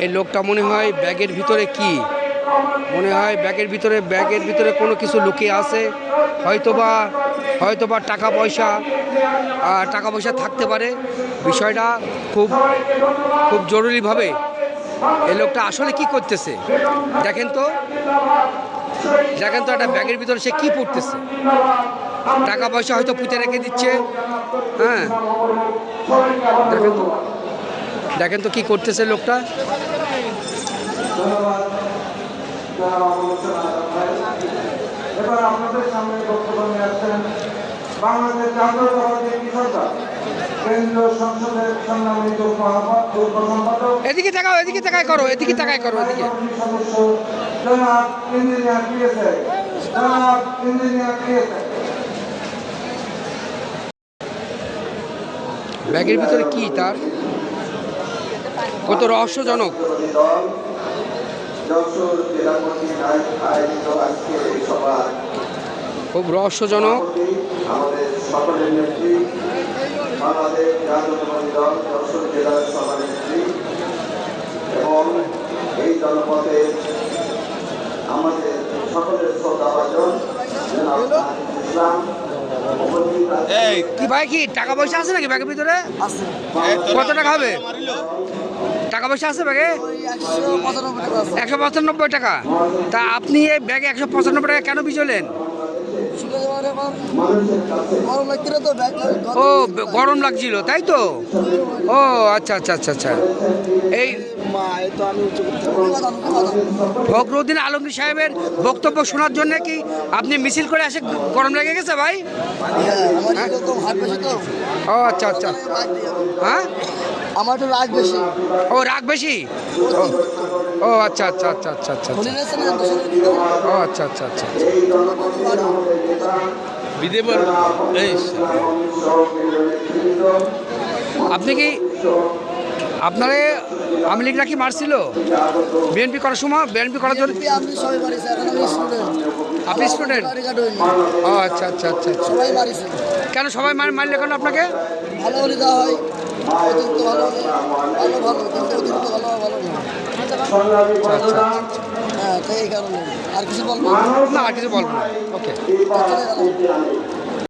এই লোকটা মনে হয় ব্যাগের ভিতরে কি মনে হয় ব্যাগের ভিতরে কোনো কিছু লুকিয়ে আছে, হয়তোবা টাকা পয়সা থাকতে পারে। বিষয়টা খুব খুব জরুরিভাবে এই লোকটা আসলে কি করতেছে দেখেন তো একটা ব্যাগের ভিতরে সে কি পড়তেছে। টাকা পয়সা হয়তো পুঁতে রেখে দিচ্ছে। হ্যাঁ, দেখেন তো কি করতেছে লোকটা। এবার আপনাদের সামনে বক্তব্য নিয়ে আসছেন বাংলাদেশ জাতীয়তাবাদী কৃষক দল কেন্দ্রীয় সংসদের সম্মানিত সম্পাদক এদিকে তাকায় করো এদিকে সদস্য জনাব ইঞ্জিনিয়ার পিএসএ। ব্যাগের ভিতরে কি তার কত রহস্যজনক। খুব রহস্যজনক। আমাদের সকলের নেত্রী বাংলাদেশ জাতীয়তাবাদী দল যশোর জেলার সভানেত্রী এবং এই জনপথে আমাদের সকলের শ্রদ্ধাভাজন ইসলাম। কি ভাই, কি টাকা পয়সা আছে নাকি ব্যাগের ভিতরে? কত টাকা হবে? টাকা পয়সা আছে ব্যাগে? 195 টাকা। তা আপনি এই ব্যাগে 195 টাকা কেন বিজলেন? ও, গরম লাগছিল তাই তো? ও আচ্ছা। এই ফখরুদ্দিন আলমগীর সাহেবের বক্তব্য শোনার জন্য কি আপনি মিছিল করে এসে গরম লেগে গেছে ভাই? ও আচ্ছা। হ্যাঁ, আমার তো রাগ বেশি। ও রাগ বেশি। ও আচ্ছা। ও আচ্ছা। আপনি কি আপনারে আওয়ামী লীগরা কি মারছিল বিএনপি করার সময়? বিএনপি করার জন্য আপনি স্টুডেন্ট? ও আচ্ছা। কেন সবাই মারলে কেন আপনাকে? ভালো হলে দেওয়া হয়, অতিরিক্ত ভালো হলে ভালো, কিন্তু অতিরিক্ত ভালো না। আচ্ছা। হ্যাঁ, তো এই কারণে আর কিছু বলবো না, আর কিছু বলবো না। ওকে।